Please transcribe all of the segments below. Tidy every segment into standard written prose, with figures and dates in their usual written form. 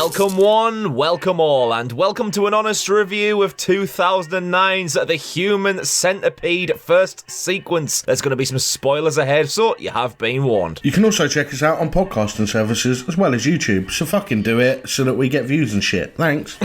Welcome one, welcome all, and welcome to an honest review of 2009's The Human Centipede first sequence. There's going to be some spoilers ahead, so you have been warned. You can also check us out on podcasting services as well as YouTube, so fucking do it so that we get views and shit. Thanks.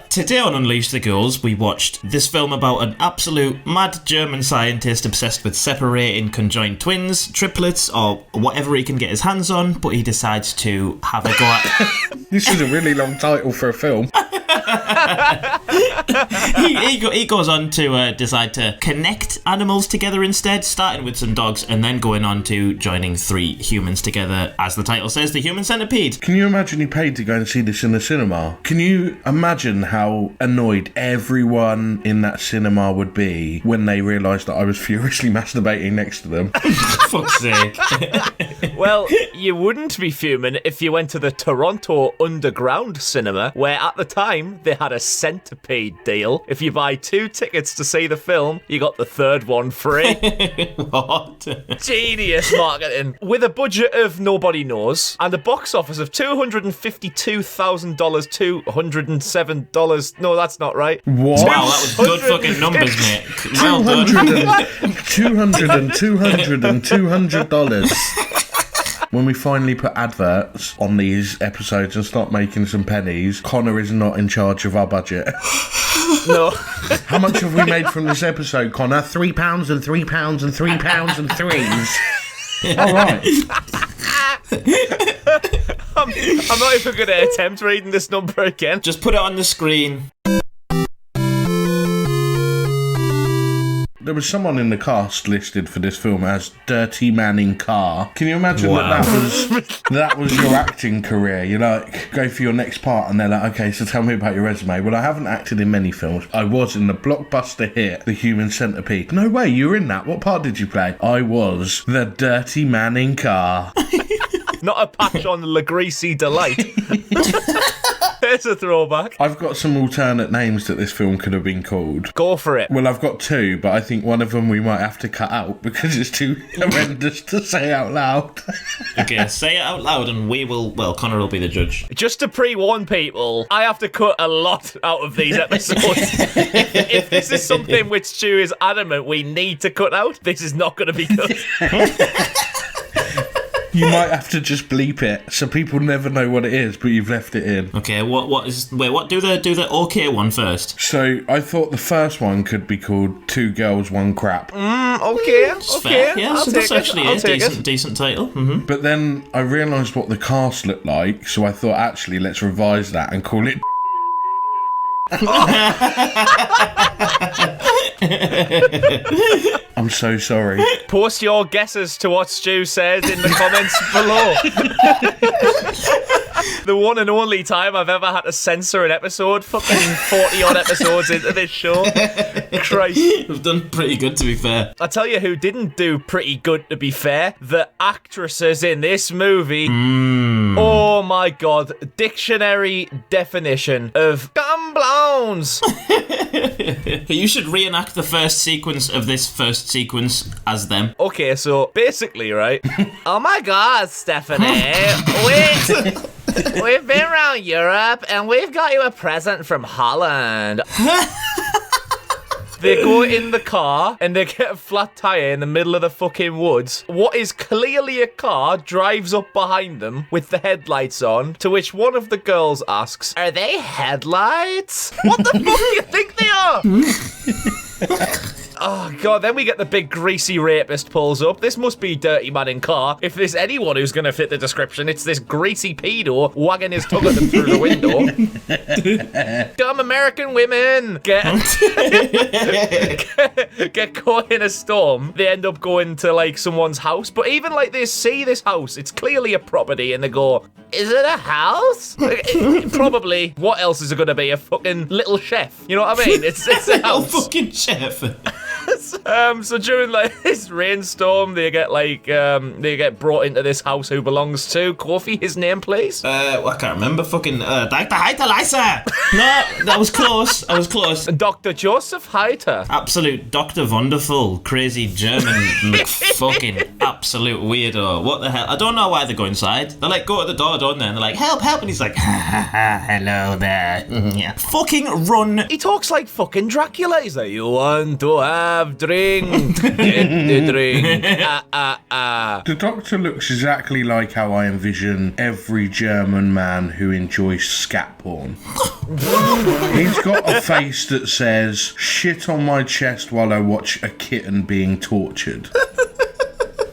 Today on Unleash the Ghouls, we watched this film about an absolute mad German scientist obsessed with separating conjoined twins, triplets, or whatever he can get his hands on, but he decides to have a go at... This is a really long title for a film. he goes on to decide to connect animals together instead, starting with some dogs and then going on to joining 3 humans together, as the title says, the Human Centipede. Can you imagine he paid to go and see this in the cinema? Can you imagine how annoyed everyone in that cinema would be when they realised that I was furiously masturbating next to them? Fuck's sake. Well, you wouldn't be fuming if you went to the Toronto Underground Cinema, where at the time they had a centipede deal. If you buy 2 tickets to see the film, you got the third one free. What? Genius marketing. With a budget of nobody knows and a box office of $252,000, $207. No, that's not right. What? Wow, that was good fucking numbers, mate. Well done. $200. When we finally put adverts on these episodes and start making some pennies, Connor is not in charge of our budget. No. How much have we made from this episode, Connor? £3 and £3 and £3 and threes. All right. I'm not even going to attempt reading this number again. Just put it on the screen. There was someone in the cast listed for this film as Dirty Man in Car. Can you imagine that was your acting career? You like go for your next part and they're like, okay, so tell me about your resume. Well, I haven't acted in many films. I was in the blockbuster hit The Human Centipede. No way, you were in that. What part did you play? I was the Dirty Man in Car. Not a patch on La Greasy Delight. There's a throwback. I've got some alternate names that this film could have been called. Go for it. Well, I've got 2, but I think one of them we might have to cut out because it's too horrendous to say out loud. Okay, say it out loud and Connor will be the judge. Just to pre-warn people, I have to cut a lot out of these episodes. if this is something which Stu is adamant we need to cut out, this is not going to be good. You might have to just bleep it so people never know what it is, but you've left it in. Okay, what do the okay one first. So I thought the first one could be called 2 Girls, 1 Crap. Okay. Fair, yeah, I'll so take that's actually it. a decent title. Mm-hmm. But then I realised what the cast looked like, so I thought actually let's revise that and call it I'm so sorry. Post your guesses to what Stu says in the comments below. The one and only time I've ever had to censor an episode. Fucking 40-odd episodes into this show. Christ. We've done pretty good, to be fair. I tell you who didn't do pretty good, to be fair. The actresses in this movie. Oh my god. Dictionary definition of gumblowns. You should reenact the first sequence of this first sequence as them. Okay, so basically, right? Oh my god, Stephanie. We've been around Europe and we've got you a present from Holland. They go in the car and they get a flat tyre in the middle of the fucking woods. What is clearly a car drives up behind them with the headlights on, to which one of the girls asks, "Are they headlights? What the fuck do you think they are?" Oh, God, then we get the big greasy rapist pulls up. This must be Dirty Man in Car. If there's anyone who's going to fit the description, it's this greasy pedo wagging his tongue at them through the window. Dumb American women get caught in a storm. They end up going to, like, someone's house. But even, like, they see this house. It's clearly a property, and they go, "Is it a house?" Probably. What else is it going to be? A fucking little chef. You know what I mean? It's a house. Little fucking chef. So So during like this rainstorm, they get brought into this house. Who belongs to Kofi? His name, please. I can't remember. Fucking Dr. Heiterleiser. No, that was close. I was close. Dr. Joseph Heiter. Absolute Dr. Wonderful, crazy German fucking absolute weirdo. What the hell? I don't know why they go inside. They like go to the door, don't they? And they're like, help, help. And he's like, ha ha ha, hello there. Yeah. Fucking run. He talks like fucking Dracula. He's like, you want to have drink? Get the drink. The Doctor looks exactly like how I envision every German man who enjoys scat porn. He's got a face that says, shit on my chest while I watch a kitten being tortured.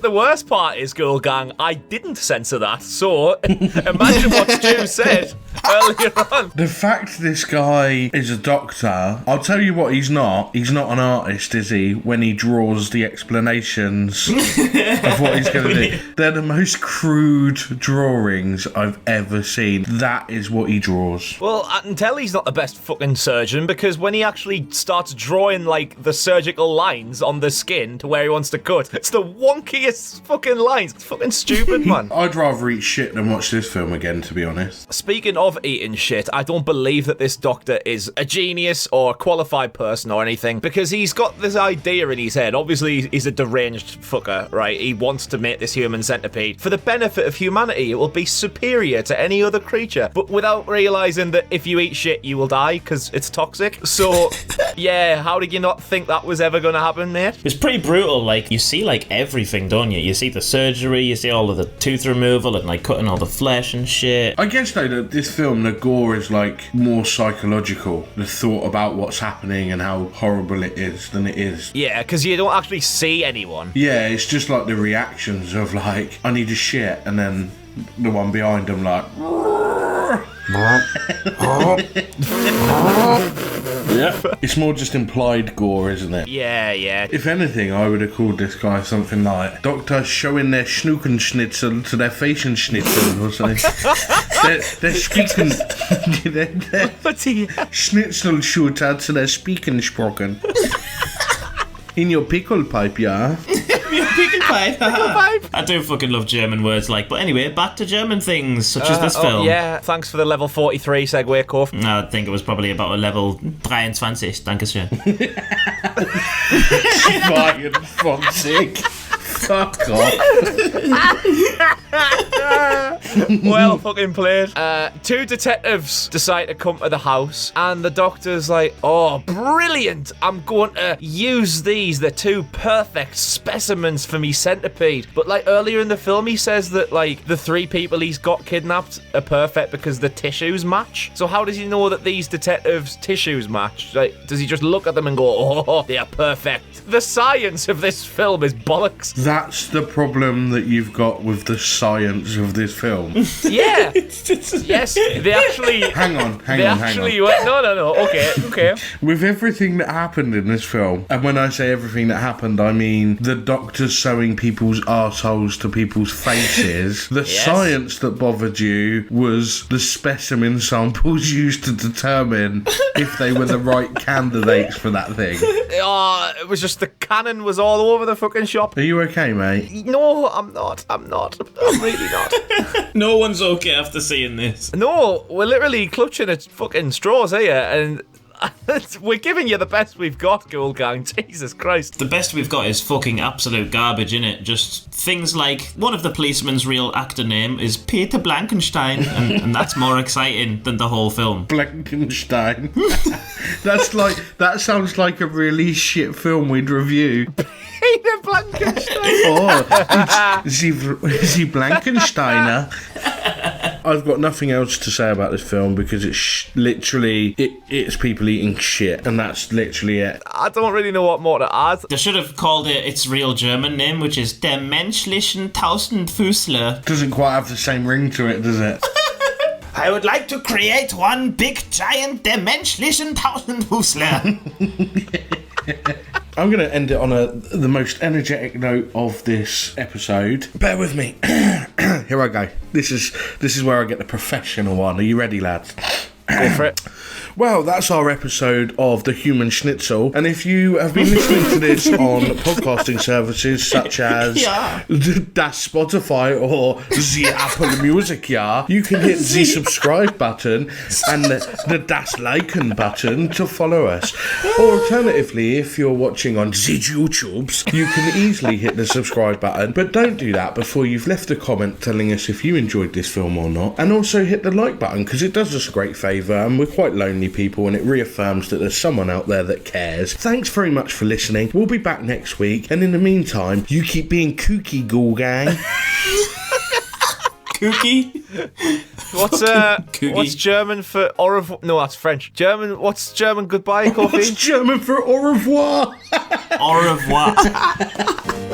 The worst part is, Girl Gang, I didn't censor that, so imagine what Stu said earlier on. The fact this guy is a doctor, I'll tell you what he's not. He's not an artist, is he? When he draws the explanations of what he's going to do. They're the most crude drawings I've ever seen. That is what he draws. Well, I can tell he's not the best fucking surgeon, because when he actually starts drawing, like, the surgical lines on the skin to where he wants to cut, it's the wonkiest fucking lines. It's fucking stupid, man. I'd rather eat shit than watch this film again, to be honest. Speaking of eating shit, I don't believe that this doctor is a genius or a qualified person or anything, because he's got this idea in his head. Obviously, he's a deranged fucker, right? He wants to make this human centipede for the benefit of humanity. It will be superior to any other creature, but without realizing that if you eat shit, you will die because it's toxic. So, yeah, how did you not think that was ever going to happen, mate? It's pretty brutal. Like, you see, like, everything, don't you? You see the surgery, you see all of the tooth removal and, like, cutting all the flesh and shit. I guess, though, that this film, the gore is, like, more psychological. The thought about what's happening and how horrible it is than it is. Yeah, because you don't actually see anyone. Yeah, it's just, like, the reactions of, like, I need a shit, and then the one behind them, like... Yeah. It's more just implied gore, isn't it? Yeah, yeah. If anything, I would have called this guy something like Doctor showing their Schnuckenschnitzel to their Facienschnitzel or something. they're speaking... Schnitzel shooter to their Spiekensprocken. In your pickle pipe, yeah? Pickle pipe. I do fucking love German words, like. But anyway, back to German things, such as this film. Yeah, thanks for the level 43 segue, Kof. No, I think it was probably about a level 23. Dankeschön. 23. Fuck off. Well fucking played. Two detectives decide to come to the house, and the doctor's like, oh, brilliant, I'm going to use these. They're two perfect specimens for me centipede. But like earlier in the film, he says that like the three people he's got kidnapped are perfect because the tissues match. So how does he know that these detectives' tissues match? Like, does he just look at them and go, oh, they are perfect? The science of this film is bollocks. That's the problem that you've got with the science of this film. Yeah. Yes, they actually... Hang on. No. Okay. With everything that happened in this film, and when I say everything that happened, I mean the doctor sewing people's arseholes to people's faces. The science that bothered you was the specimen samples used to determine if they were the right candidates for that thing. It was just the cannon was all over the fucking shop. Are you okay, mate? No, I'm not. I'm really not. No one's okay after seeing this. No, we're literally clutching at fucking straws here, and we're giving you the best we've got, Ghoul Gang. Jesus Christ. The best we've got is fucking absolute garbage, innit? Just things like one of the policeman's real actor name is Peter Blankenstein, and that's more exciting than the whole film. Blankenstein. That sounds like a really shit film we'd review. Peter Blankenstein. Oh, is he Blankensteiner? I've got nothing else to say about this film because it's literally it's people eating shit, and that's literally it. I don't really know what more to add. They should have called it its real German name, which is Der menschlichen Tausendfüßler. Doesn't quite have the same ring to it, does it? I would like to create one big giant Der menschlichen Tausendfüßler. I'm going to end it on the most energetic note of this episode. Bear with me. Here I go. This is where I get the professional one. Are you ready, lads? Go for it. Well, that's our episode of The Human Schnitzel. And if you have been listening to this on podcasting services such as Das Spotify or the Apple Music, you can hit the subscribe button and the Das Liken button to follow us. Or alternatively, if you're watching on the YouTubes, you can easily hit the subscribe button. But don't do that before you've left a comment telling us if you enjoyed this film or not. And also hit the like button, because it does us a great favour, and we're quite lonely people, and it reaffirms that there's someone out there that cares. Thanks very much for listening. We'll be back next week, and in the meantime, you keep being kooky, Ghoul Gang. Kooky? What's German for au revoir? No, that's French. What's German goodbye, Kofi? What's German for au revoir? Au revoir.